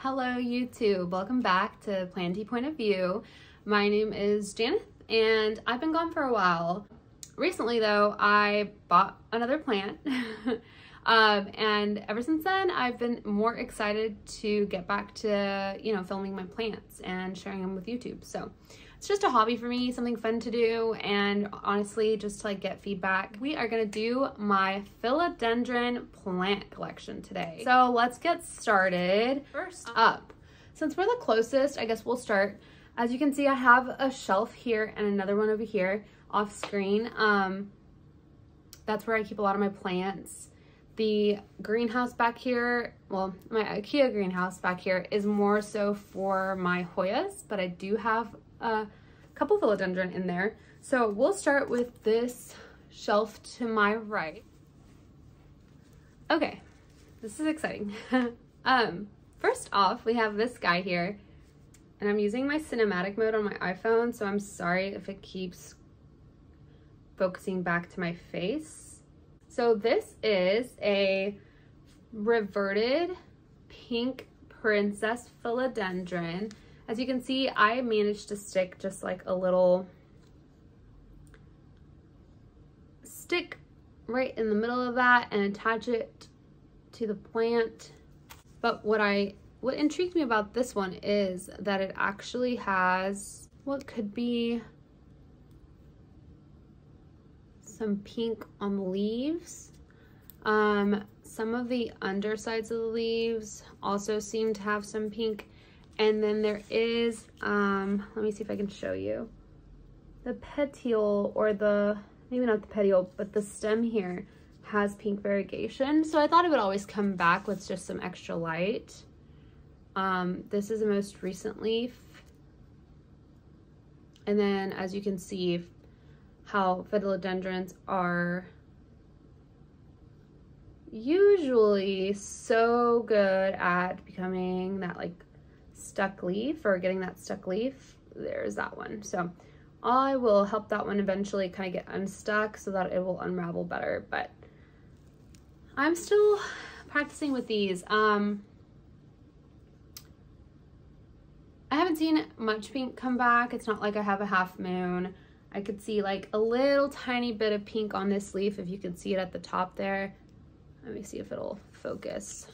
Hello YouTube, welcome back to Planty Point of View. My name is Janet and I've been gone for a while. Recently though, I bought another plant and ever since then I've been more excited to get back to, filming my plants and sharing them with YouTube. So it's just a hobby for me, something fun to do, and honestly just to get feedback. We are gonna do my philodendron plant collection today. So let's get started. First up, since we're the closest, I guess we'll start. As you can see, I have a shelf here and another one over here off screen. That's where I keep a lot of my plants. The greenhouse back here, well, my IKEA greenhouse back here is more so for my Hoyas, but I do have a couple philodendron in there. So we'll start with this shelf to my right. Okay, this is exciting. First off, we have this guy here, and I'm using my cinematic mode on my iPhone, so I'm sorry if it keeps focusing back to my face. So this is a reverted pink princess philodendron. As you can see, I managed to stick just like a little stick right in the middle of that and attach it to the plant. But what intrigued me about this one is that it actually has what could be some pink on the leaves. Some of the undersides of the leaves also seem to have some pink. And then there is, let me see if I can show you. The petiole, or maybe not the petiole, but the stem here has pink variegation. So I thought it would always come back with just some extra light. This is the most recent leaf. And then as you can see how philodendrons are usually so good at becoming that stuck leaf, or getting that stuck leaf. There's that one. So I will help that one eventually kind of get unstuck so that it will unravel better, but I'm still practicing with these. I haven't seen much pink come back. It's not like I have a half moon. I could see a little tiny bit of pink on this leaf, if you can see it at the top there. Let me see if it'll focus.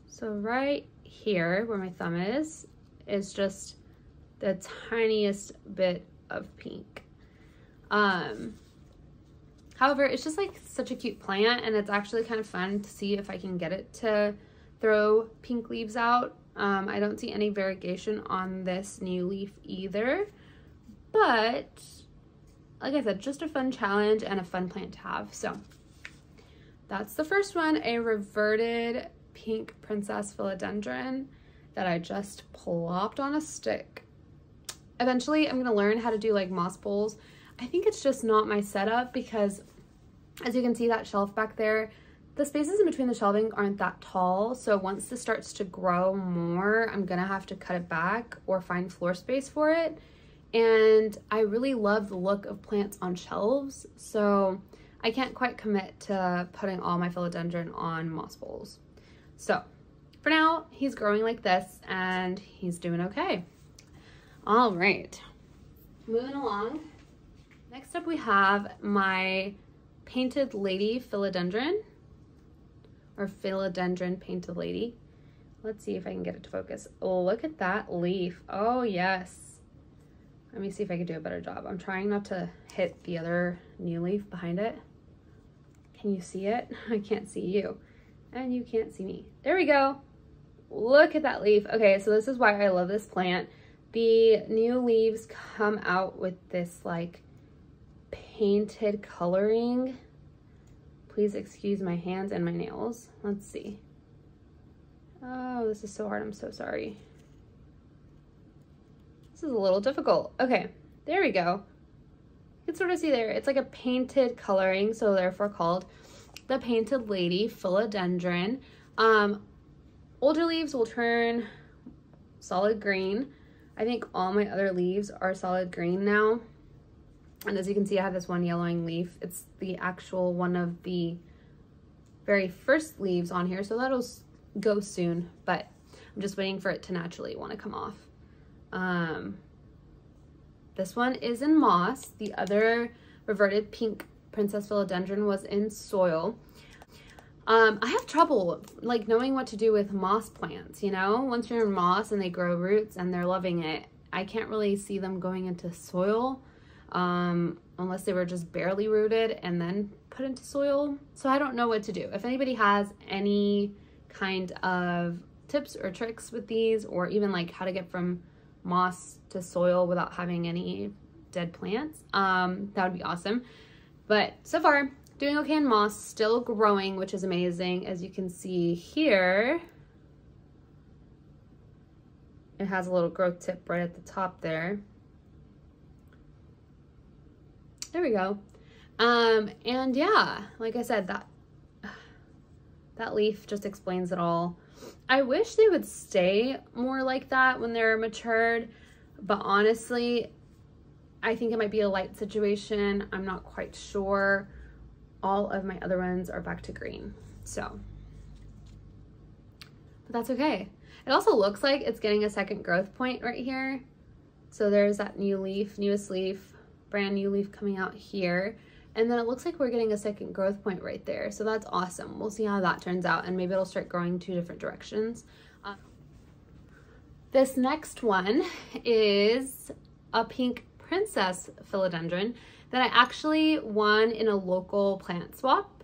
So right here where my thumb is just the tiniest bit of pink. However, it's just such a cute plant, and it's actually kind of fun to see if I can get it to throw pink leaves out. I don't see any variegation on this new leaf either, but like I said, just a fun challenge and a fun plant to have. So that's the first one, a reverted pink princess philodendron that I just plopped on a stick. Eventually I'm gonna learn how to do moss bowls. I think it's just not my setup, because as you can see, that shelf back there, the spaces in between the shelving aren't that tall. So once this starts to grow more, I'm gonna have to cut it back or find floor space for it. And I really love the look of plants on shelves, so I can't quite commit to putting all my philodendron on moss bowls. So for now, he's growing like this and he's doing okay. All right, moving along. Next up we have my painted lady philodendron, or philodendron painted lady. Let's see if I can get it to focus. Oh, look at that leaf. Oh yes. Let me see if I can do a better job. I'm trying not to hit the other new leaf behind it. Can you see it? I can't see you. And you can't see me. There we go. Look at that leaf. Okay, so this is why I love this plant. The new leaves come out with this painted coloring. Please excuse my hands and my nails. Let's see. Oh, this is so hard. I'm so sorry. This is a little difficult. Okay, there we go. You can sort of see there, it's like a painted coloring, so therefore called the painted lady philodendron. Older leaves will turn solid green. I think all my other leaves are solid green now. And as you can see, I have this one yellowing leaf. It's the actual one of the very first leaves on here, so that'll go soon, but I'm just waiting for it to naturally want to come off. This one is in moss. The other reverted pink Princess Philodendron was in soil. I have trouble like knowing what to do with moss plants, you know? Once you're in moss and they grow roots and they're loving it, I can't really see them going into soil unless they were just barely rooted and then put into soil. So I don't know what to do. If anybody has any kind of tips or tricks with these, or even like how to get from moss to soil without having any dead plants, that would be awesome. But so far, doing okay in moss, still growing, which is amazing. As you can see here, it has a little growth tip right at the top there. There we go. And yeah, like I said, that leaf just explains it all. I wish they would stay more like that when they're matured, but honestly, I think it might be a light situation. I'm not quite sure. All of my other ones are back to green, so, but that's okay. It also looks like it's getting a second growth point right here. So there's that new leaf, newest leaf, brand new leaf coming out here. And then it looks like we're getting a second growth point right there. So that's awesome. We'll see how that turns out, and maybe it'll start growing two different directions. This next one is a pink Princess Philodendron that I actually won in a local plant swap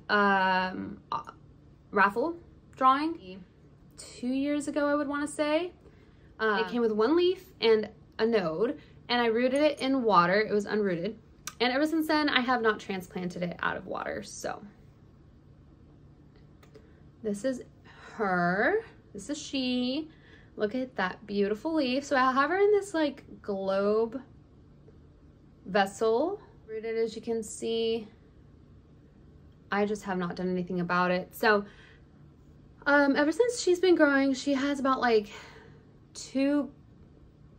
raffle drawing 2 years ago, I would want to say. It came with one leaf and a node, and I rooted it in water. It was unrooted. And ever since then, I have not transplanted it out of water. So this is her. This is she. Look at that beautiful leaf. So I'll have her in this like globe vessel. Rooted, as you can see. I just have not done anything about it. So ever since she's been growing, she has about like 2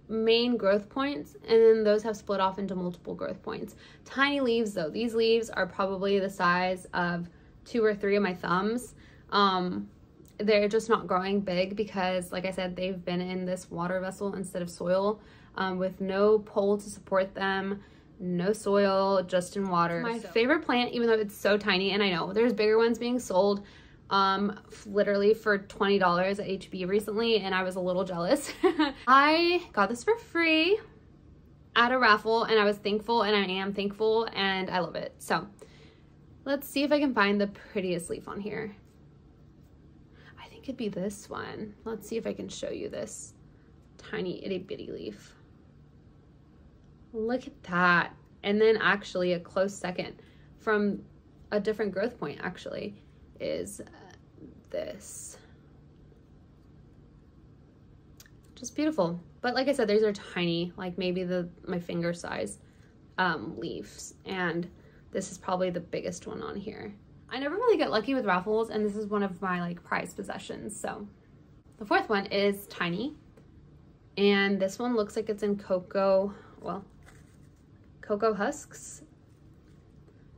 main growth points, and then those have split off into multiple growth points. Tiny leaves though. These leaves are probably the size of 2 or 3 of my thumbs. They're just not growing big because, like I said, they've been in this water vessel instead of soil, with no pole to support them, no soil, just in water. My favorite plant, even though it's so tiny, and I know there's bigger ones being sold literally for $20 at HB recently, and I was a little jealous. I got this for free at a raffle, and I was thankful, and I am thankful, and I love it. So let's see if I can find the prettiest leaf on here. I think it'd be this one. Let's see if I can show you this tiny itty bitty leaf. Look at that. And then actually a close second from a different growth point actually is this. Just beautiful. But like I said, these are tiny, like maybe my finger size leaves, and this is probably the biggest one on here. I never really get lucky with raffles, and this is one of my like prized possessions. So the fourth one is tiny, and this one looks like it's in cocoa, well, cocoa husks.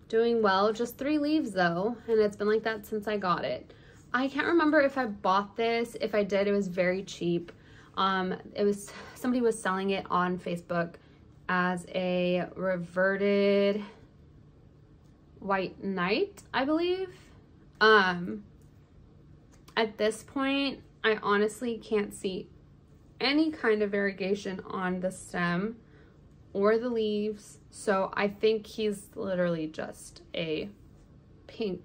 Doing well, just 3 leaves though, and it's been like that since I got it. I can't remember if I bought this. If I did, it was very cheap. Somebody was selling it on Facebook as a reverted white knight, I believe. At this point, I honestly can't see any kind of variegation on the stem or the leaves, so I think he's literally just a green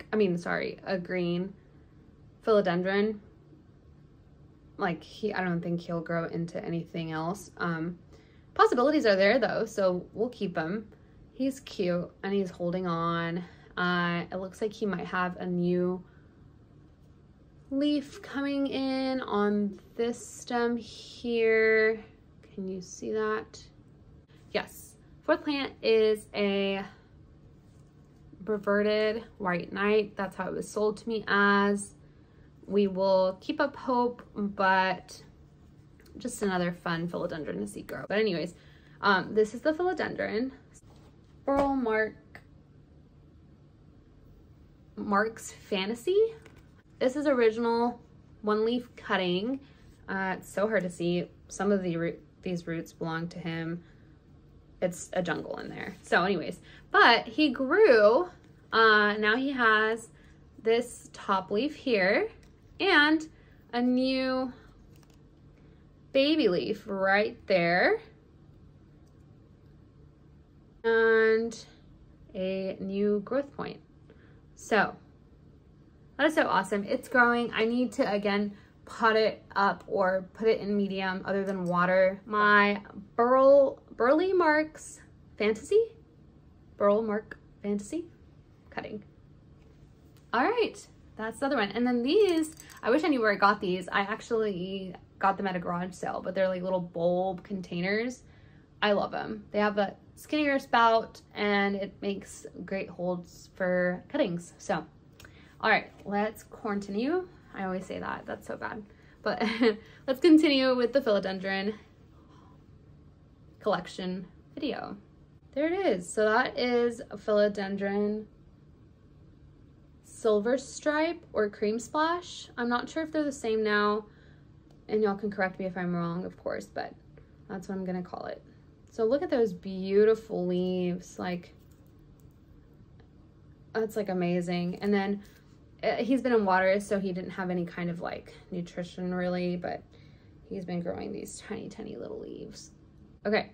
philodendron. Like, I don't think he'll grow into anything else. Possibilities are there though, so we'll keep him. He's cute and he's holding on. It looks like he might have a new leaf coming in on this stem here. Can you see that? Yes. Fourth plant is a reverted white knight. That's how it was sold to me as. We will keep up hope, but just another fun philodendron to see grow. But anyways, this is the philodendron. Mark's Fantasy. this is original one leaf cutting. It's so hard to see. Some of these roots belong to him. It's a jungle in there. So anyways, but he grew. Now he has this top leaf here and a new baby leaf right there. And a new growth point. So that is so awesome. It's growing. I need to, again, pot it up or put it in medium other than water. My Burle Marx Fantasy? Burle Marx Fantasy? Cutting. All right, that's the other one. And then these, I wish I knew where I got these. I actually got them at a garage sale, but they're like little bulb containers. I love them. They have a skinnier spout and it makes great holds for cuttings. So, all right, let's continue. I always say that, that's so bad. But let's continue with the Philodendron Collection video. There it is. So that is a Philodendron Silver Stripe or Cream Splash. I'm not sure if they're the same now, and y'all can correct me if I'm wrong, of course, but that's what I'm gonna call it. So look at those beautiful leaves. Like, that's like amazing. And then he's been in water, so he didn't have any kind of like nutrition really, but he's been growing these tiny, tiny little leaves. Okay,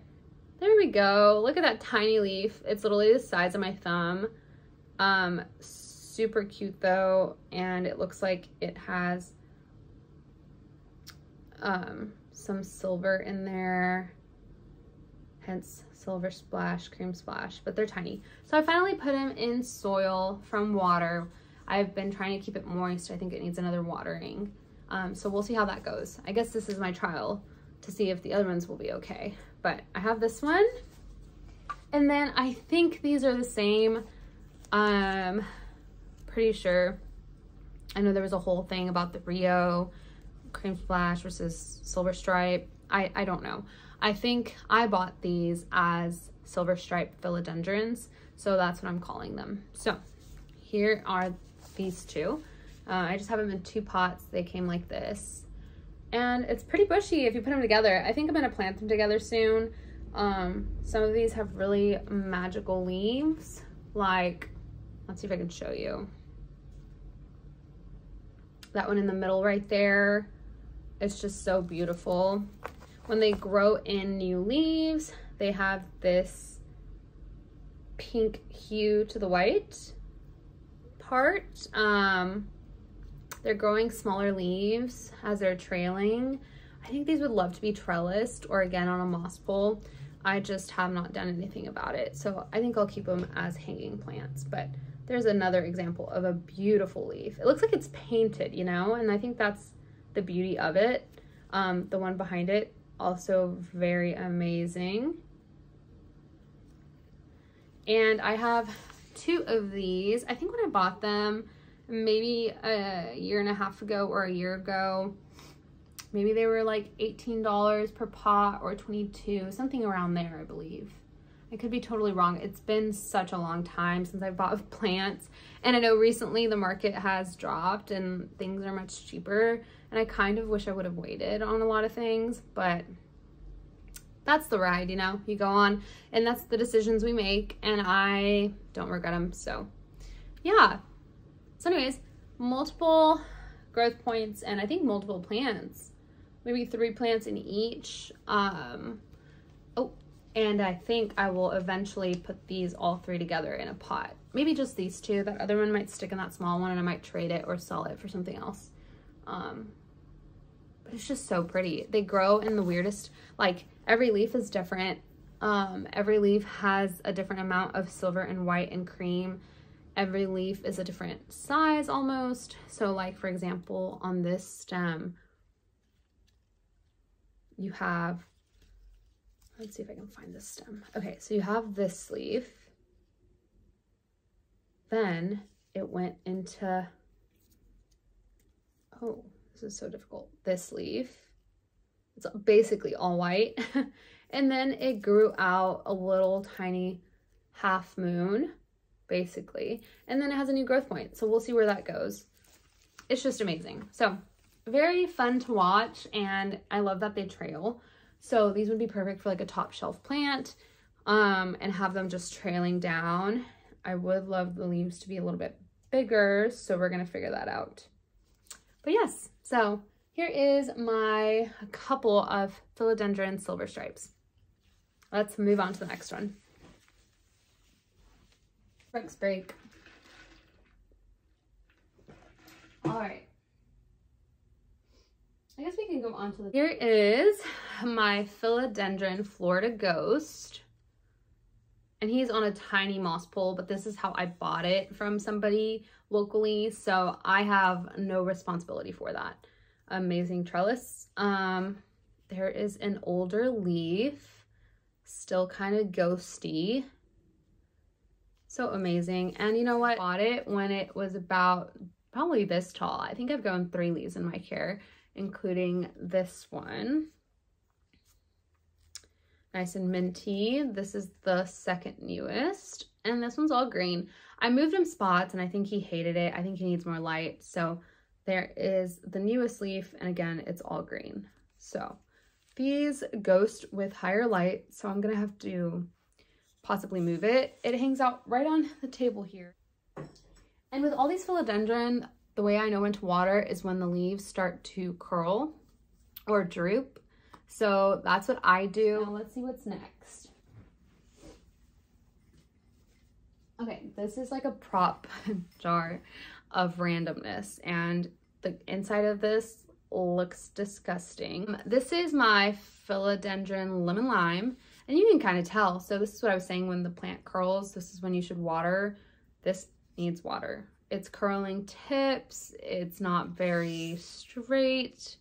there we go. Look at that tiny leaf. It's literally the size of my thumb. Super cute though, and it looks like it has some silver in there, hence Silver Splash, Cream Splash, but they're tiny. So I finally put him in soil from water. I've been trying to keep it moist. I think it needs another watering. So we'll see how that goes. I guess this is my trial to see if the other ones will be okay. But I have this one. And then I think these are the same. Pretty sure. I know there was a whole thing about the Rio Cream Splash versus Silver Stripe. I don't know. I think I bought these as Silver Stripe Philodendrons, so that's what I'm calling them. So here are these two. I just have them in 2 pots. They came like this, and it's pretty bushy if you put them together. I think I'm gonna plant them together soon. Some of these have really magical leaves. Like, let's see if I can show you. That one in the middle right there. It's just so beautiful. When they grow in new leaves, they have this pink hue to the white part. They're growing smaller leaves as they're trailing. I think these would love to be trellised or again on a moss pole. I just have not done anything about it. So I think I'll keep them as hanging plants, but there's another example of a beautiful leaf. It looks like it's painted, you know, and I think that's the beauty of it. The one behind it, also very amazing. And I have 2 of these. I think when I bought them, maybe a year and a half ago or a year ago, maybe they were like $18 per pot or $22, something around there, I believe. I could be totally wrong. It's been such a long time since I've bought plants. And I know recently the market has dropped and things are much cheaper. And I kind of wish I would have waited on a lot of things, but that's the ride, you know, you go on, and that's the decisions we make, and I don't regret them. So yeah. So anyways, multiple growth points, and I think multiple plants, maybe 3 plants in each. And I think I will eventually put these all 3 together in a pot. Maybe just these 2. That other one might stick in that small one and I might trade it or sell it for something else. But it's just so pretty. They grow in the weirdest, like every leaf is different. Every leaf has a different amount of silver and white and cream. Every leaf is a different size almost. So like, for example, on this stem, you have, let's see if I can find this stem. Okay, so you have this leaf. Then it went into, oh, this is so difficult. This leaf, it's basically all white. And then it grew out a little tiny half moon, basically. And then it has a new growth point. So we'll see where that goes. it's just amazing. So very fun to watch, and I love that they trail. So these would be perfect for like a top shelf plant, and have them just trailing down. I would love the leaves to be a little bit bigger, so we're gonna figure that out. But yes, so here is my couple of Philodendron silver stripes. Let's move on to the next one. Breaks break. All right. I guess we can go on to the... Here is my Philodendron Florida Ghost. And he's on a tiny moss pole, but this is how I bought it from somebody locally, so I have no responsibility for that. Amazing trellis. There is an older leaf, still kind of ghosty. So amazing. And you know what? I bought it when it was about probably this tall. I think I've grown 3 leaves in my care, including this one. Nice and minty. This is the second newest, and this one's all green. I moved him spots, and I think he hated it. I think he needs more light. So there is the newest leaf, and again, it's all green. So these ghost with higher light, so I'm gonna have to possibly move it. It hangs out right on the table here. And with all these philodendron, the way I know when to water is when the leaves start to curl or droop. So that's what I do. Now let's see what's next. Okay, this is like a prop jar of randomness, and the inside of this looks disgusting. This is my Philodendron Lemon Lime, and you can kind of tell. So this is what I was saying, when the plant curls, this is when you should water. This needs water. It's curling tips. It's not very straight.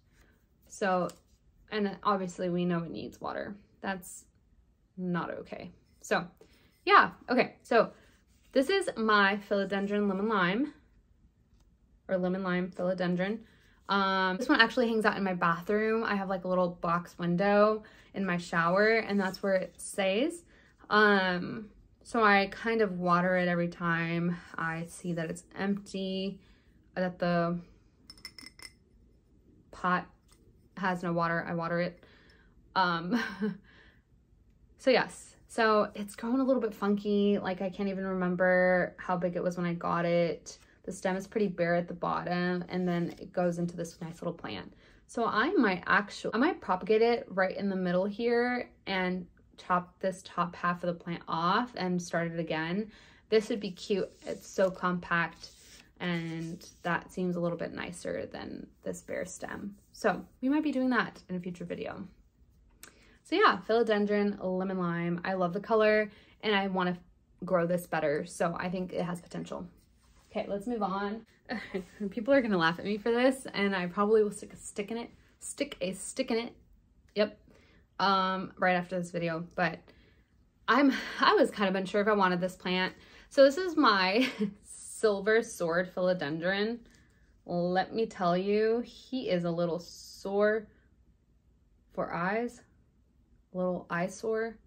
So, and obviously we know it needs water. That's not okay. So yeah, okay. So this is my Philodendron Lemon Lime, or Lemon Lime Philodendron. This one actually hangs out in my bathroom. I have like a little box window in my shower, and that's where it stays. So I kind of water it every time I see that it's empty, that the pot has no water. I water it. So yes, so it's grown a little bit funky. Like, I can't even remember how big it was when I got it. The stem is pretty bare at the bottom, and then it goes into this nice little plant. So I might propagate it right in the middle here and chop this top half of the plant off and start it again. This would be cute. It's so compact, and that seems a little bit nicer than this bare stem. So we might be doing that in a future video. So yeah, Philodendron Lemon Lime. I love the color, and I want to grow this better, so I think it has potential. Okay, let's move on. People are gonna laugh at me for this, and I probably will stick a stick in it. Yep. Right after this video, but I was kind of unsure if I wanted this plant. So this is my silver sword philodendron. Let me tell you, he is a little sore for eyes, a little eyesore.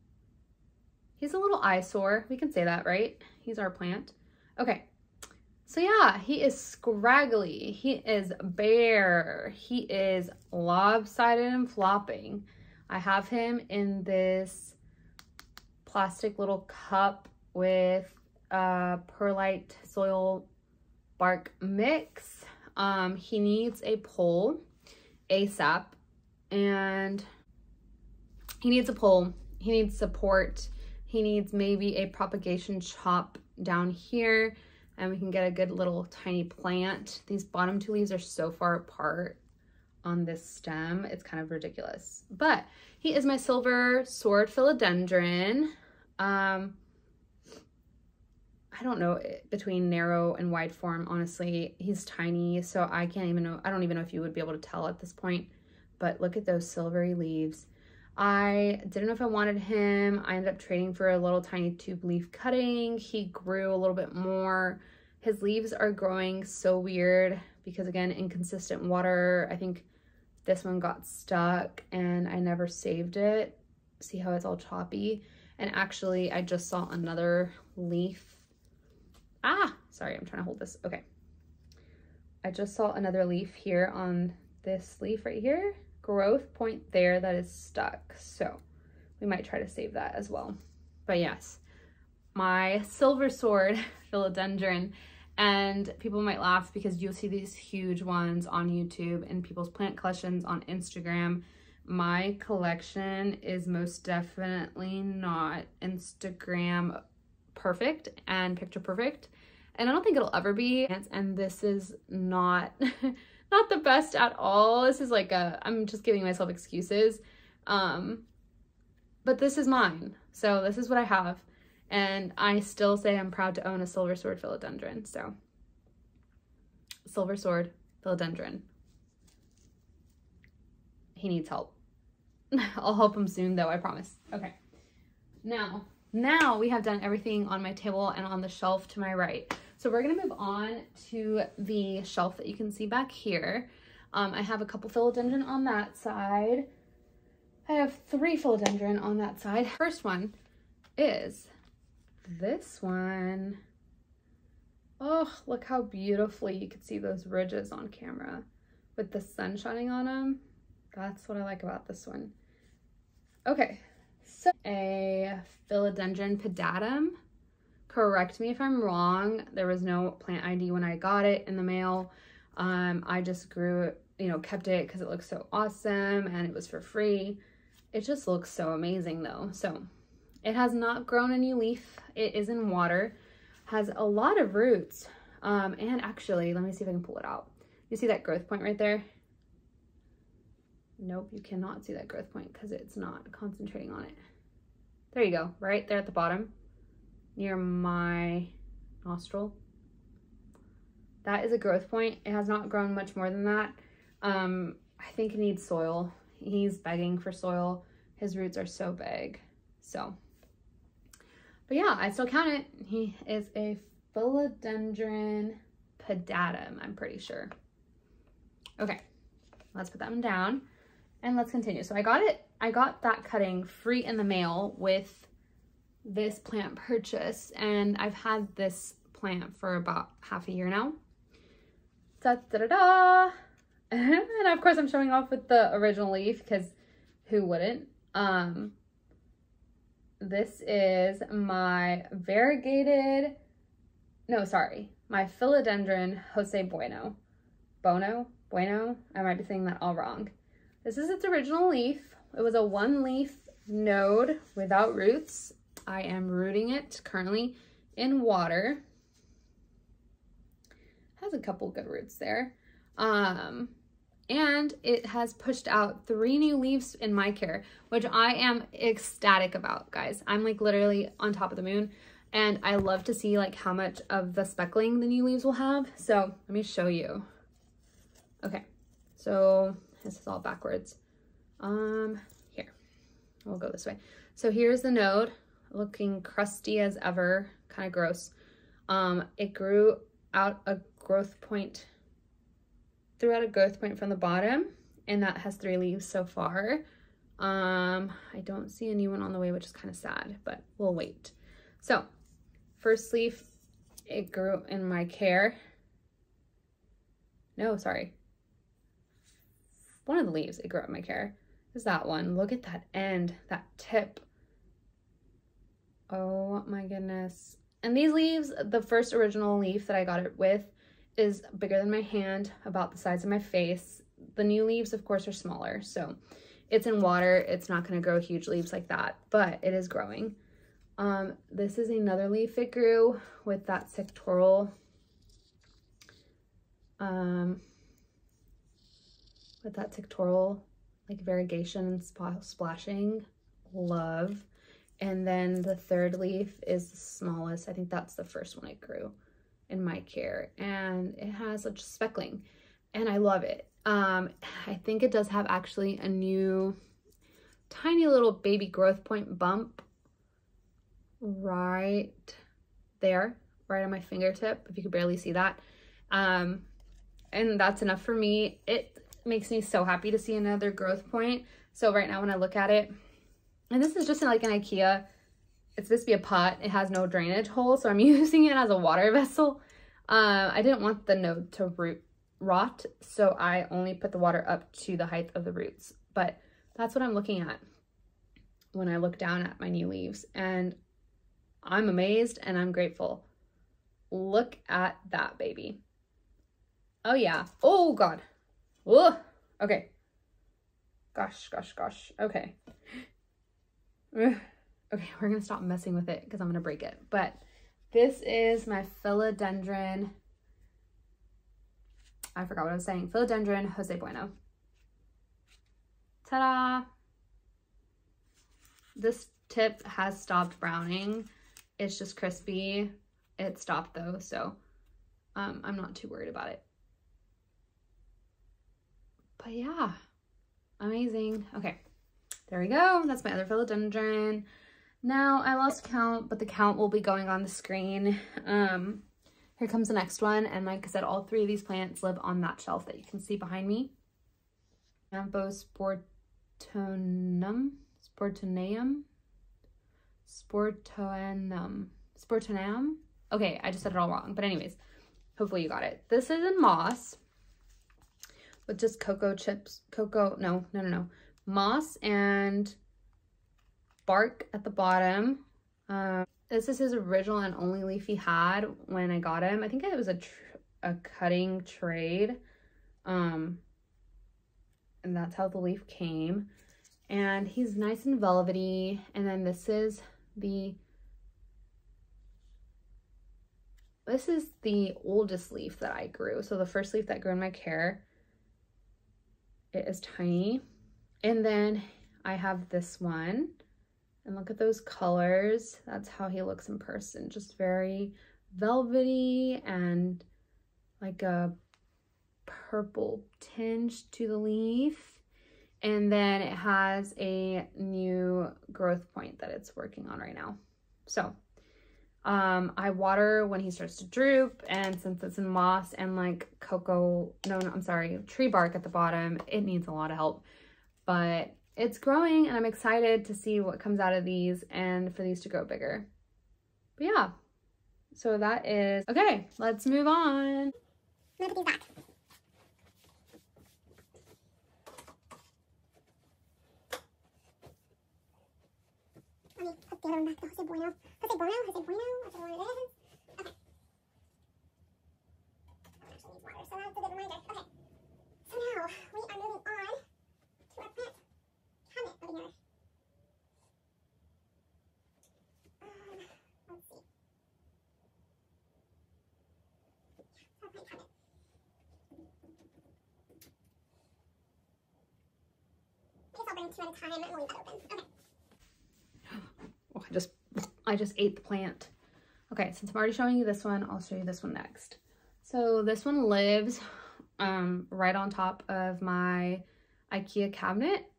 He's a little eyesore. We can say that, right? He's our plant. Okay. So yeah, he is scraggly. He is bare. He is lopsided and flopping. I have him in this plastic little cup with perlite soil bark mix. He needs a pole ASAP, and he needs a pole. He needs support. He needs maybe a propagation chop down here, and we can get a good little tiny plant. These bottom 2 leaves are so far apart on this stem, it's kind of ridiculous. But he is my silver sword philodendron. I don't know between narrow and wide form, honestly. He's tiny, so I don't even know if you would be able to tell at this point, but look at those silvery leaves. I didn't know if I wanted him. I ended up trading for a little tiny tube leaf cutting. He grew a little bit more. His leaves are growing so weird because, again, inconsistent water. I think this one got stuck and I never saved it. See how it's all choppy? And actually, I just saw another leaf. Sorry, I'm trying to hold this. Okay. I just saw another leaf here on this leaf right here. Growth point there that is stuck. So we might try to save that as well. But yes, my silver sword philodendron. And people might laugh because you'll see these huge ones on YouTube and people's plant collections on Instagram. My collection is most definitely not Instagram perfect and picture perfect. And I don't think it'll ever be. And this is not, not the best at all. This is like I'm just giving myself excuses. But this is mine. So this is what I have. And I still say I'm proud to own a silver sword philodendron. So, silver sword philodendron. He needs help. I'll help him soon though, I promise. Okay. Now we have done everything on my table and on the shelf to my right. So we're gonna move on to the shelf that you can see back here. I have a couple philodendron on that side. I have 3 philodendron on that side. First one is this one. Oh, look how beautifully you can see those ridges on camera with the sun shining on them. That's what I like about this one. Okay, so a Philodendron PEDATUM. Correct me if I'm wrong. There was no plant ID when I got it in the mail. I just grew it, you know, kept it because it looks so awesome and it was for free. It just looks so amazing though. So it has not grown a new leaf. It is in water, has a lot of roots. And actually, let me see if I can pull it out. You see that growth point right there? Nope, you cannot see that growth point because it's not concentrating on it. There you go, right there at the bottom, near my nostril. That is a growth point. It has not grown much more than that. I think it needs soil. He's begging for soil. His roots are so big, so. But yeah, I still count it. He is a Philodendron PEDATUM, I'm pretty sure. Okay, let's put that one down and let's continue. So I got that cutting free in the mail with this plant purchase, and I've had this plant for about half a year now. Da-da-da-da! And of course I'm showing off with the original leaf because who wouldn't? This is my my Philodendron Jose Bueno. Bueno? I might be saying that all wrong. This is its original leaf. It was a 1-leaf node without roots. I am rooting it currently in water. Has a couple good roots there. And it has pushed out 3 new leaves in my care, which I am ecstatic about, guys. I'm like literally on top of the moon, and I love to see like how much of the speckling the new leaves will have. So let me show you. Okay, so this is all backwards. Here, we'll go this way. So here's the node, looking crusty as ever, kind of gross. It grew out a growth point, threw out a growth point from the bottom, and that has 3 leaves so far. I don't see a new one on the way, which is kind of sad, but we'll wait. So first leaf, it grew in my care. No, sorry. One of the leaves, it grew up in my care. Is that one. Look at that end, that tip. Oh my goodness. And these leaves, the first original leaf that I got it with is bigger than my hand, about the size of my face. The new leaves, of course, are smaller. So it's in water. It's not going to grow huge leaves like that, but it is growing. This is another leaf it grew with that sectoral, like variegation and splashing. Love. And then the 3rd leaf is the smallest. I think that's the first one it grew in my care, and it has such speckling and I love it. I think it does have actually a new tiny little baby growth point bump right there, right on my fingertip, if you could barely see that. And that's enough for me. It makes me so happy to see another growth point. So right now when I look at it, and this is just like an IKEA, it's supposed to be a pot. It has no drainage hole, so I'm using it as a water vessel. I didn't want the node to root rot, so I only put the water up to the height of the roots. But that's what I'm looking at when I look down at my new leaves, and I'm amazed and I'm grateful. Look at that, baby. Oh yeah. Oh God. Ugh. Okay. Gosh. Okay. Ugh. Okay, we're gonna stop messing with it because I'm gonna break it. But this is my Philodendron. I forgot what I was saying. Philodendron Jose Bueno. Ta-da! This tip has stopped browning. It's just crispy. It stopped though, so I'm not too worried about it. But yeah, amazing. Okay, there we go. That's my other philodendron. Now I lost count, but the count will be going on the screen. Here comes the next one, and like I said, all three of these plants live on that shelf that you can see behind me. Sportoneum. Okay, I just said it all wrong, but anyways, hopefully you got it. This is in moss with just moss and bark at the bottom. This is his original and only leaf he had when I got him. I think it was a cutting trade, and that's how the leaf came. And he's nice and velvety. And then this is the oldest leaf that I grew. So the first leaf that grew in my care. It is tiny. And then I have this one. And look at those colors. That's how he looks in person. Just very velvety and like a purple tinge to the leaf. And then it has a new growth point that it's working on right now. So I water when he starts to droop, and since it's in moss and like tree bark at the bottom, it needs a lot of help. But it's growing, and I'm excited to see what comes out of these and for these to grow bigger. But yeah, so that is, okay, let's move on. I'm gonna put these back. Let me put the other one back, the Jose Bueno. Jose Bueno, I don't know what it is. Okay. I actually need water, so that's a good reminder. Okay. So now, we are moving on to our plant cabinet over here. Let's see. Our plant cabinet. I guess I'll bring two at a time and we'll leave that open. Okay. Oh, I just ate the plant. Okay, since I'm already showing you this one, I'll show you this one next. So this one lives right on top of my IKEA cabinet.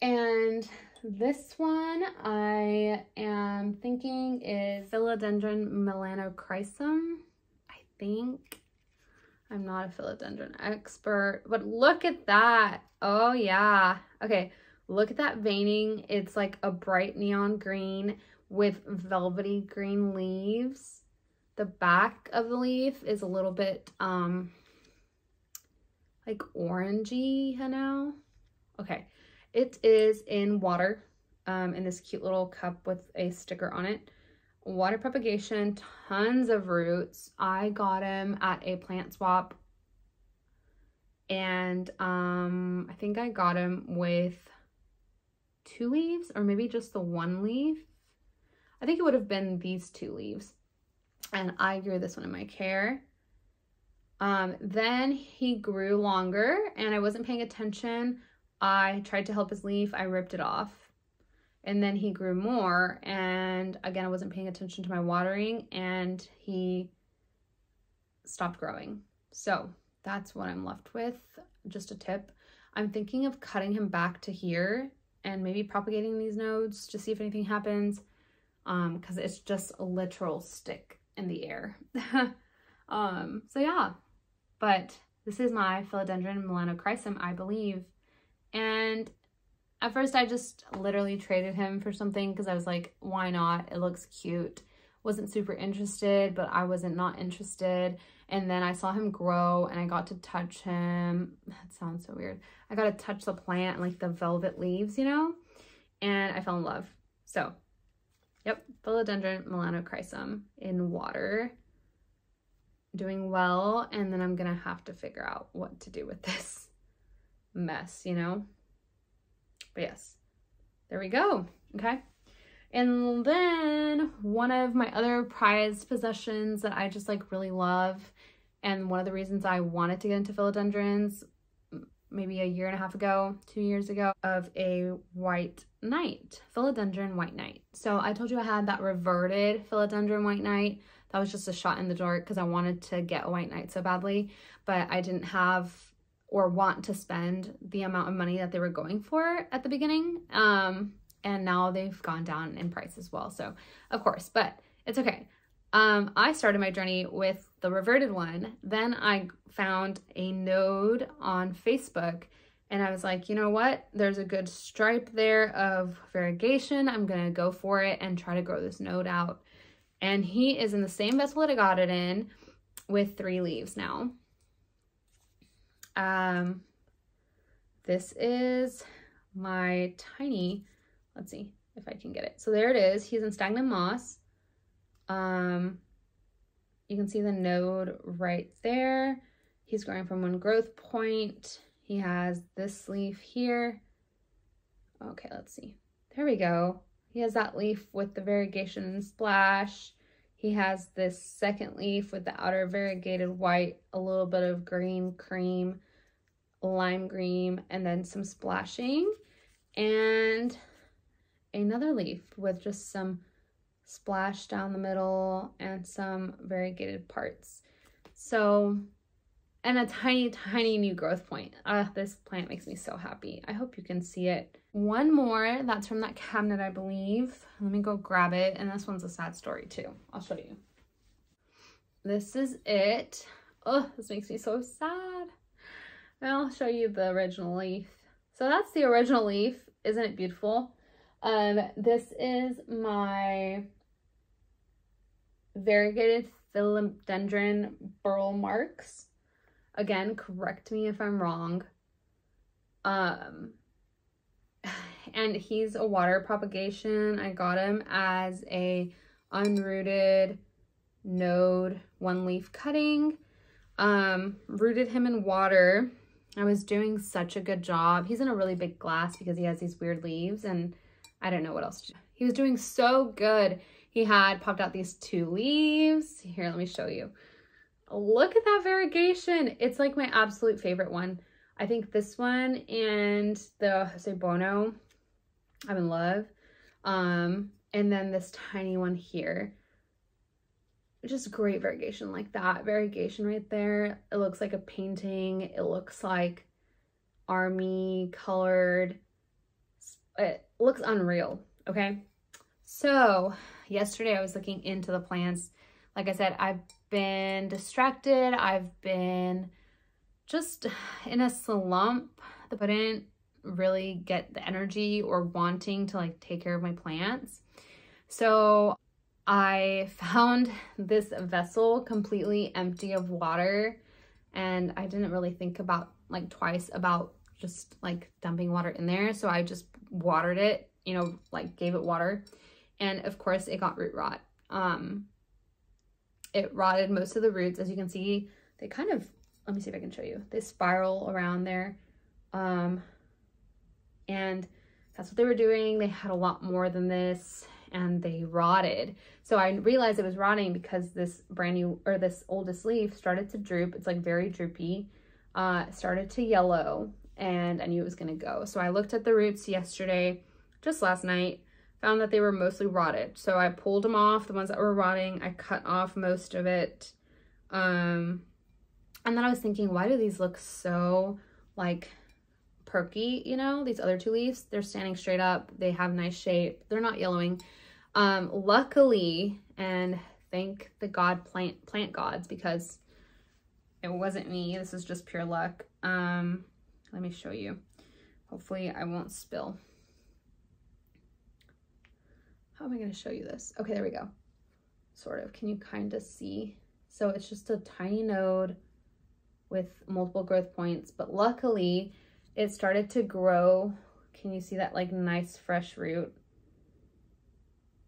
And this one I am thinking is Philodendron melanochrysum, I think. I'm not a philodendron expert, but look at that. Oh yeah. Okay, look at that veining. It's like a bright neon green with velvety green leaves. The back of the leaf is a little bit like orangey, you know? Okay, it is in water in this cute little cup with a sticker on it. Water propagation, tons of roots. I got him at a plant swap, and I think I got him with 2 leaves, or maybe just the 1 leaf. I think it would have been these 2 leaves, and I grew this one in my care. Then he grew longer, and I wasn't paying attention. I tried to help his leaf. I ripped it off. And then he grew more, and again, I wasn't paying attention to my watering, and he stopped growing. So that's what I'm left with. Just a tip. I'm thinking of cutting him back to here and maybe propagating these nodes to see if anything happens, because it's just a literal stick in the air. So yeah, but this is my Philodendron melanochrysum, I believe. And at first, I just literally traded him for something because I was like, why not? It looks cute. Wasn't super interested, but I wasn't not interested. And then I saw him grow and I got to touch him. That sounds so weird. I got to touch the plant and like the velvet leaves, you know, and I fell in love. So, yep, Philodendron melanochrysum in water, doing well. And then I'm gonna have to figure out what to do with this mess, you know. But yes, there we go. Okay. And then one of my other prized possessions that I just like really love, and one of the reasons I wanted to get into philodendrons maybe a year and a half ago, 2 years ago, of a white knight, philodendron white knight. So I told you I had that reverted philodendron white knight. That was just a shot in the dark because I wanted to get a white knight so badly, but I didn't have or want to spend the amount of money that they were going for at the beginning. And now they've gone down in price as well. So of course, but it's okay. I started my journey with the reverted one. Then I found a node on Facebook and I was like, you know what? There's a good stripe there of variegation. I'm gonna go for it and try to grow this node out. And he is in the same vessel that I got it in with 3 leaves now. This is my tiny, let's see if I can get it. So there it is. He's in stagnant moss. You can see the node right there. He's growing from one growth point. He has this leaf here. Okay, let's see. There we go. He has that leaf with the variegation splash. He has this second leaf with the outer variegated white, a little bit of green, cream, lime green, and then some splashing. And another leaf with just some splash down the middle and some variegated parts. So, and a tiny, tiny new growth point. This plant makes me so happy. I hope you can see it. One more, that's from that cabinet, I believe. Let me go grab it. And this one's a sad story too. I'll show you. This is it. Oh, this makes me so sad. I'll show you the original leaf. So that's the original leaf. Isn't it beautiful? This is my variegated philodendron burl marks. Again, correct me if I'm wrong. And he's a water propagation. I got him as a unrooted node 1 leaf cutting. Rooted him in water. I was doing such a good job. He's in a really big glass because he has these weird leaves and I don't know what else to do. He was doing so good. He had popped out these 2 leaves. Here, let me show you. Look at that variegation. It's like my absolute favorite one. I think this one and the Jose Bono, I'm in love. And then this tiny one here. Just great variegation, like that variegation right there. It looks like a painting. It looks like army colored. It looks unreal, okay? So yesterday I was looking into the plants. Like I said, I've been distracted. I've been just in a slump. I couldn't really get the energy or wanting to like take care of my plants. So I found this vessel completely empty of water and I didn't really think about like twice about just like dumping water in there. So I just watered it, you know, like gave it water. And of course it got root rot. It rotted most of the roots. As you can see, they kind of, let me see if I can show you. They spiral around there. And that's what they were doing. They had a lot more than this and they rotted. So I realized it was rotting because this brand new, or this oldest leaf started to droop. It's like very droopy. Started to yellow and I knew it was gonna go. So I looked at the roots yesterday, just last night, found that they were mostly rotted. So I pulled them off, the ones that were rotting. I cut off most of it. And then I was thinking, why do these look so like perky, you know? These other 2 leaves, they're standing straight up. They have nice shape. They're not yellowing. Luckily, and thank the plant gods, because it wasn't me. This is just pure luck. Let me show you. Hopefully I won't spill. How am I going to show you this? Okay, there we go. Sort of. Can you kind of see So it's just a tiny node with multiple growth points, but luckily it started to grow. Can you see that like nice fresh root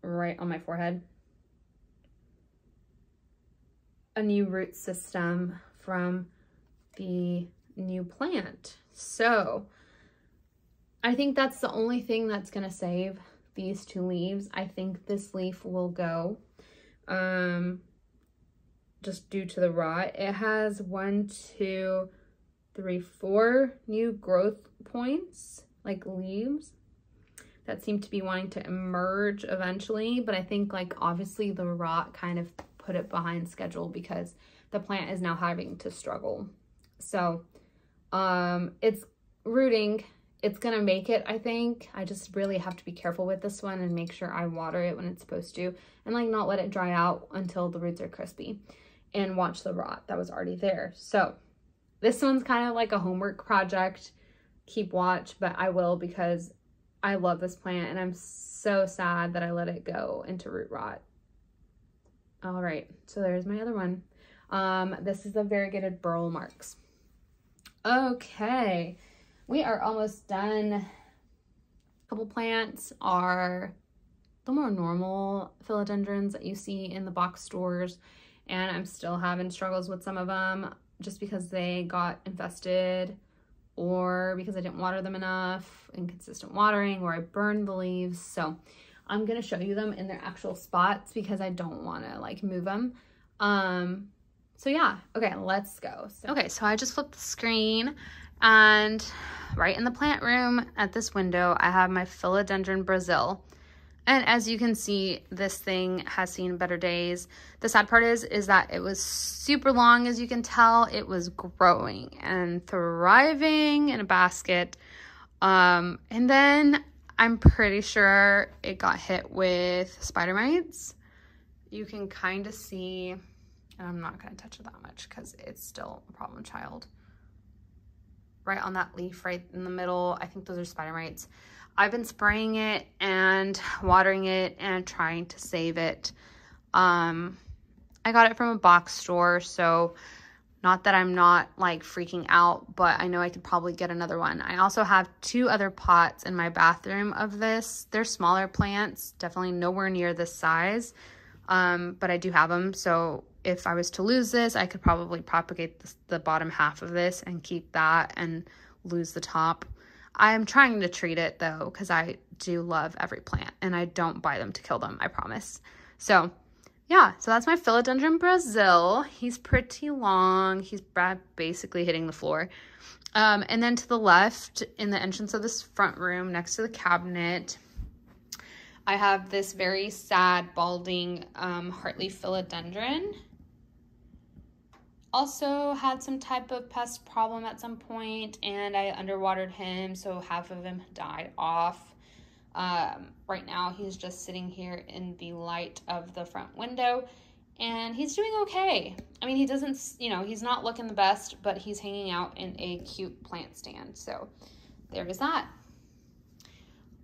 right on my forehead? A new root system from the new plant. So I think that's the only thing that's gonna save these 2 leaves. I think this leaf will go just due to the rot. It has 1, 2, 3, 4 new growth points, like leaves that seem to be wanting to emerge eventually, but I think like obviously the rot kind of put it behind schedule because the plant is now having to struggle. So it's rooting. It's gonna make it, I think. I just really have to be careful with this one and make sure I water it when it's supposed to, and like not let it dry out until the roots are crispy, and watch the rot that was already there. So this one's kind of like a homework project. Keep watch, but I will, because I love this plant and I'm so sad that I let it go into root rot. All right, so there's my other one. This is the variegated burl marks. Okay, we are almost done. A couple plants are the more normal philodendrons that you see in the box stores, and I'm still having struggles with some of them just because they got infested or because I didn't water them enough, inconsistent watering, or I burned the leaves. So I'm gonna show you them in their actual spots because I don't wanna like move them. So yeah, okay, let's go. Okay, so I just flipped the screen, and right in the plant room at this window, I have my Philodendron Brazil. And as you can see, this thing has seen better days. The sad part is that it was super long, as you can tell. It was growing and thriving in a basket. And then I'm pretty sure it got hit with spider mites. You can kind of see, and I'm not going to touch it that much because it's still a problem child. Right on that leaf right in the middle, I think those are spider mites. I've been spraying it and watering it and trying to save it. I got it from a box store, so not that I'm not like freaking out, but I know I could probably get another one. I also have 2 other pots in my bathroom of this. They're smaller plants, definitely nowhere near this size, but I do have them. So if I was to lose this, I could probably propagate the bottom half of this and keep that and lose the top. I'm trying to treat it though, because I do love every plant and I don't buy them to kill them, I promise. So yeah, so that's my Philodendron Brazil. He's pretty long. He's basically hitting the floor. And then to the left, in the entrance of this front room, next to the cabinet, I have this very sad, balding heartleaf philodendron. Also had some type of pest problem at some point, and I underwatered him, so half of him died off. Right now he's just sitting here in the light of the front window, and he's doing okay. I mean, he doesn't, you know, he's not looking the best, but he's hanging out in a cute plant stand. So there is that.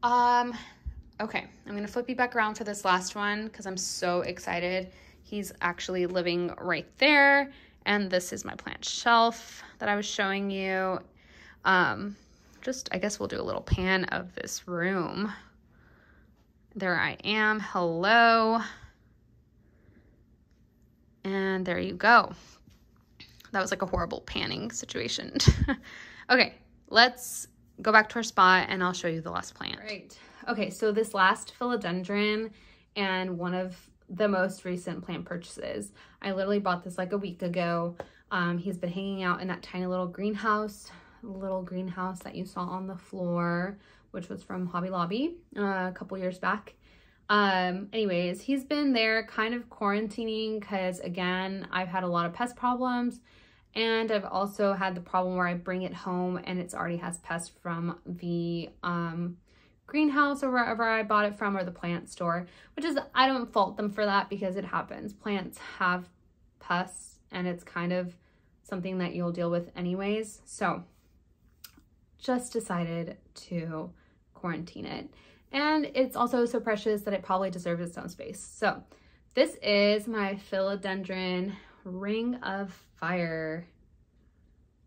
Okay, I'm gonna flip you back around for this last one because I'm so excited. He's actually living right there. And this is my plant shelf that I was showing you. I guess we'll do a little pan of this room. There I am, hello. And there you go. That was like a horrible panning situation. Okay, let's go back to our spot and I'll show you the last plant. Right. Okay, so this last philodendron and one of the most recent plant purchases. I literally bought this like a week ago. He's been hanging out in that tiny little greenhouse that you saw on the floor, which was from Hobby Lobby a couple years back. Anyways, he's been there kind of quarantining because, again, I've had a lot of pest problems, and I've also had the problem where I bring it home and it's already has pests from the greenhouse or wherever I bought it from, or the plant store, which is, I don't fault them for that because it happens. Plants have pests and it's kind of something that you'll deal with anyways. So just decided to quarantine it. And it's also so precious that it probably deserves its own space. So this is my Philodendron Ring of Fire.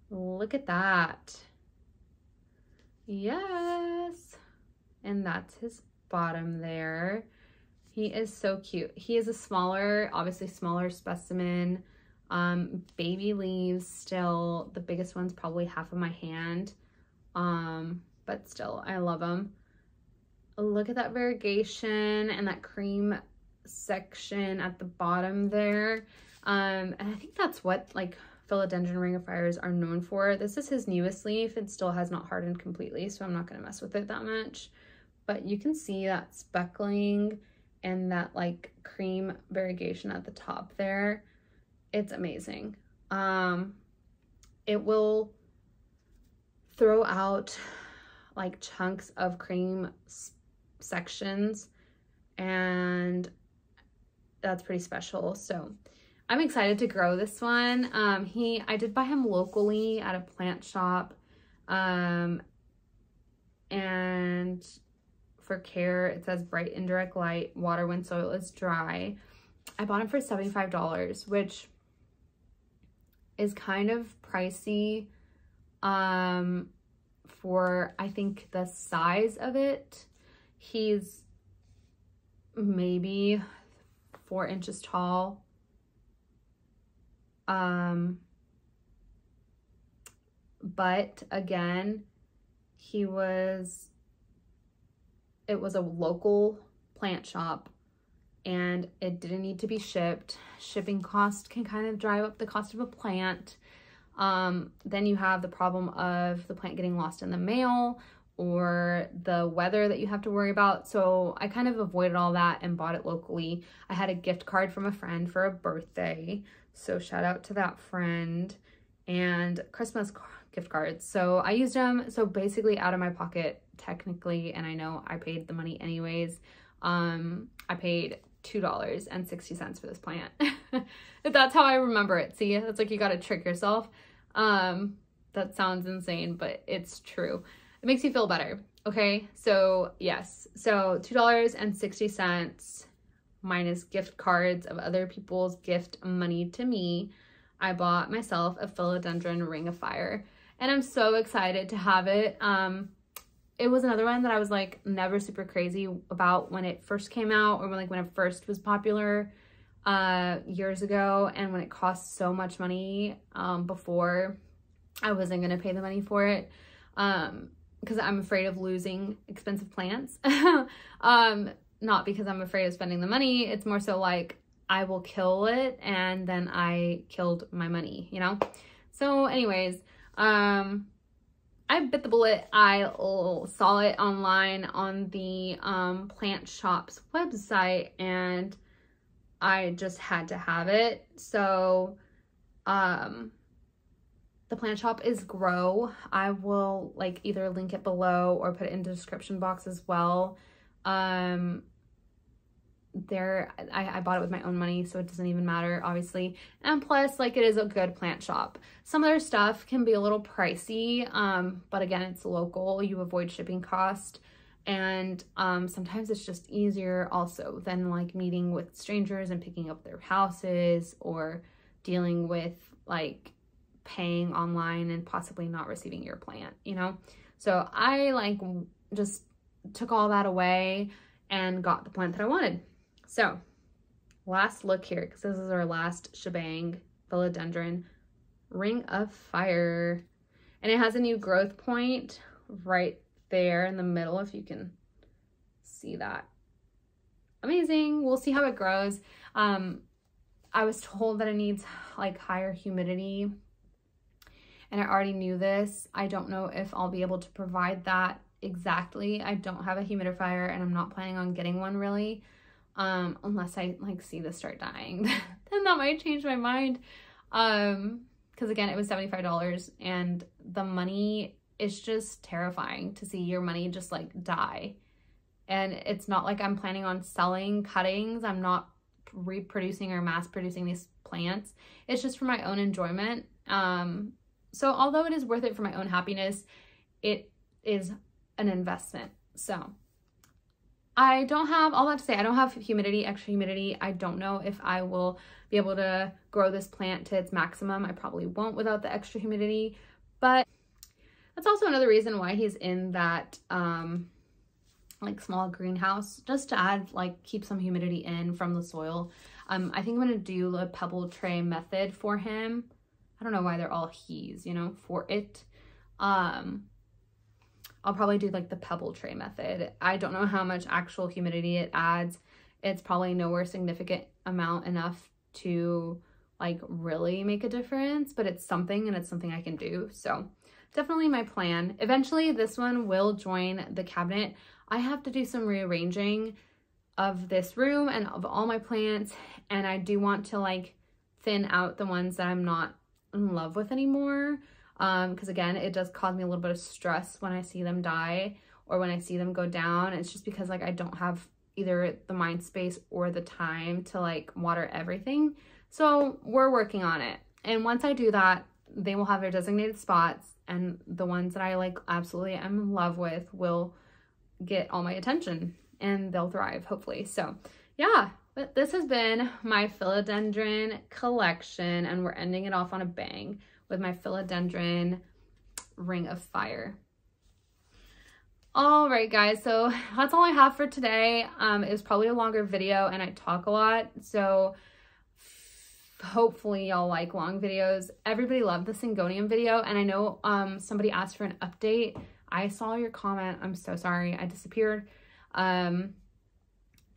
Look at that. Yes. And that's his bottom there. He is so cute. He is a smaller, obviously smaller specimen. Baby leaves still. The biggest one's probably half of my hand. But still, I love them. Look at that variegation and that cream section at the bottom there. And I think that's what like Philodendron Ring of Fires are known for. This is his newest leaf. It still has not hardened completely, so I'm not going to mess with it that much. But you can see that speckling and that like cream variegation at the top there. It's amazing. It will throw out like chunks of cream sections, and that's pretty special. So I'm excited to grow this one. I did buy him locally at a plant shop, and for care it says bright indirect light, water when soil is dry. I bought him for $75, which is kind of pricey for I think the size of it. He's maybe 4 inches tall. But again, it was a local plant shop and it didn't need to be shipped. Shipping cost can kind of drive up the cost of a plant. Then you have the problem of the plant getting lost in the mail or the weather that you have to worry about. So I kind of avoided all that and bought it locally. I had a gift card from a friend for a birthday, so shout out to that friend, and Christmas gift cards. So I used them, so basically out of my pocket technically, and I know I paid the money anyways. I paid $2.60 for this plant. That's how I remember it. See, it's like you gotta trick yourself. That sounds insane, but it's true. It makes you feel better. Okay, so yes, so $2.60 minus gift cards of other people's gift money to me, I bought myself a Philodendron Ring of Fire, and I'm so excited to have it. It was another one that I was like never super crazy about when it first came out, or when it first was popular years ago, and when it cost so much money before. I wasn't gonna pay the money for it because I'm afraid of losing expensive plants. Not because I'm afraid of spending the money. It's more so like I will kill it and then I killed my money, you know? So anyways, I bit the bullet. I saw it online on the plant shop's website and I just had to have it. So the plant shop is Grow. I will like either link it below or put it in the description box as well. I bought it with my own money, so it doesn't even matter, obviously. And plus, like, it is a good plant shop. Some of their stuff can be a little pricey, but again, it's local. You avoid shipping cost. And sometimes it's just easier also than like meeting with strangers and picking up their houses, or dealing with like paying online and possibly not receiving your plant, you know? So I like just took all that away and got the plant that I wanted. So last look here, because this is our last shebang, Philodendron Ring of Fire. And it has a new growth point right there in the middle, if you can see that. Amazing. We'll see how it grows. I was told that it needs like higher humidity, and I already knew this. I don't know if I'll be able to provide that exactly. I don't have a humidifier and I'm not planning on getting one really, unless I like see this start dying. Then that might change my mind, because again, it was $75 and the money is just terrifying to see your money just like die. And it's not like I'm planning on selling cuttings. I'm not reproducing or mass producing these plants. It's just for my own enjoyment. So although it is worth it for my own happiness, it is an investment. So I don't have all that to say. I don't have humidity, extra humidity. I don't know if I will be able to grow this plant to its maximum. I probably won't without the extra humidity, but that's also another reason why he's in that like small greenhouse, just to add, like, keep some humidity in from the soil. I think I'm gonna do a pebble tray method for him. I don't know why they're all he's, you know, for it. I'll probably do like the pebble tray method. I don't know how much actual humidity it adds. It's probably nowhere significant amount enough to like really make a difference, but it's something, and it's something I can do. So definitely my plan. Eventually this one will join the cabinet. I have to do some rearranging of this room and of all my plants, and I do want to like thin out the ones that I'm not in love with anymore. Because again, it does cause me a little bit of stress when I see them die or when I see them go down. It's just because like I don't have either the mind space or the time to like water everything. So we're working on it. And once I do that, they will have their designated spots, and the ones that I like absolutely am in love with will get all my attention, and they'll thrive, hopefully. So yeah, but this has been my philodendron collection, and we're ending it off on a bang with my philodendron ring of fire. All right, guys, so that's all I have for today. It was probably a longer video, and I talk a lot, so hopefully y'all like long videos. Everybody loved the syngonium video, and I know somebody asked for an update. I saw your comment. I'm so sorry. I disappeared. To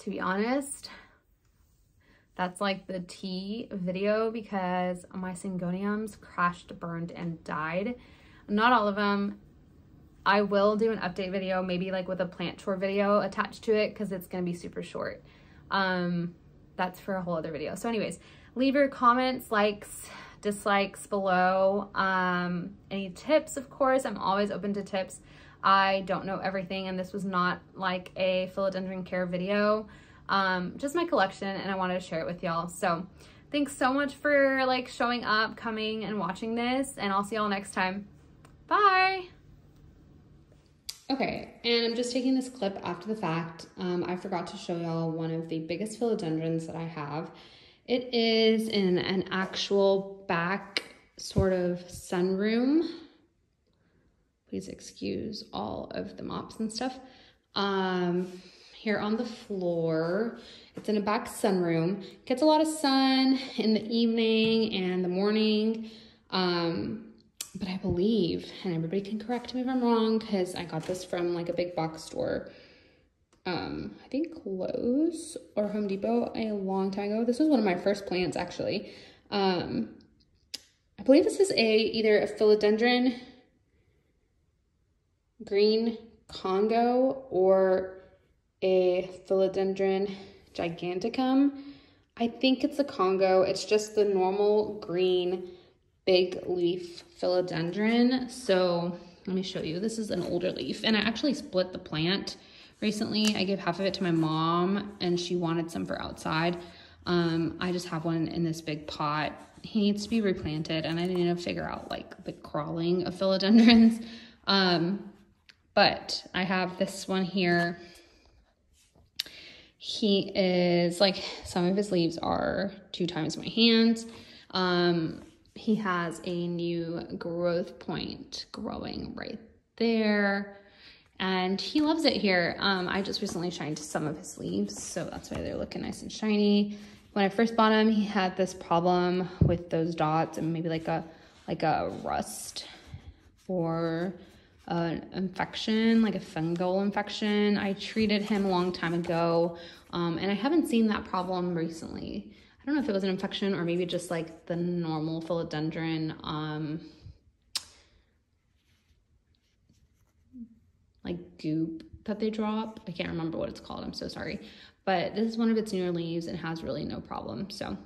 be honest, that's like the tea video because my syngoniums crashed, burned, and died. Not all of them. I will do an update video, maybe like with a plant tour video attached to it, because it's going to be super short. That's for a whole other video. So anyways, leave your comments, likes, dislikes below. Any tips, of course. I'm always open to tips. I don't know everything, and this was not like a philodendron care video. Just my collection, and I wanted to share it with y'all. So thanks so much for like showing up, coming and watching this, and I'll see y'all next time. Bye. Okay, and I'm just taking this clip after the fact. I forgot to show y'all one of the biggest philodendrons that I have. It is in an actual back sort of sunroom. Please excuse all of the mops and stuff. Here on the floor, it's in a back sunroom. Gets a lot of sun in the evening and the morning. But I believe, and everybody can correct me if I'm wrong, because I got this from like a big box store. I think Lowe's or Home Depot a long time ago. This was one of my first plants, actually. I believe this is either a philodendron green Congo or a philodendron giganticum. I think it's a Congo. It's just the normal green big leaf philodendron. So let me show you. This is an older leaf, and I actually split the plant recently. I gave half of it to my mom, and she wanted some for outside. I just have one in this big pot. He needs to be replanted, and I need to figure out like the crawling of philodendrons. But I have this one here. He is like, some of his leaves are 2 times my hands. He has a new growth point growing right there, and he loves it here. I just recently shined some of his leaves, so that's why they're looking nice and shiny. When I first bought him, he had this problem with those dots and maybe like a rust or an infection, like a fungal infection. I treated him a long time ago, and I haven't seen that problem recently. I don't know if it was an infection or maybe just like the normal philodendron, like goop that they drop. I can't remember what it's called. I'm so sorry. But this is one of its newer leaves and has really no problem. So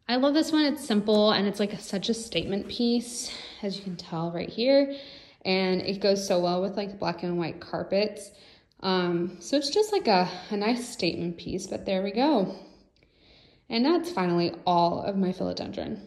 I love this one. It's simple, and it's like such a statement piece, as you can tell right here. And it goes so well with like black and white carpets. So it's just like a nice statement piece, but there we go. And that's finally all of my philodendron.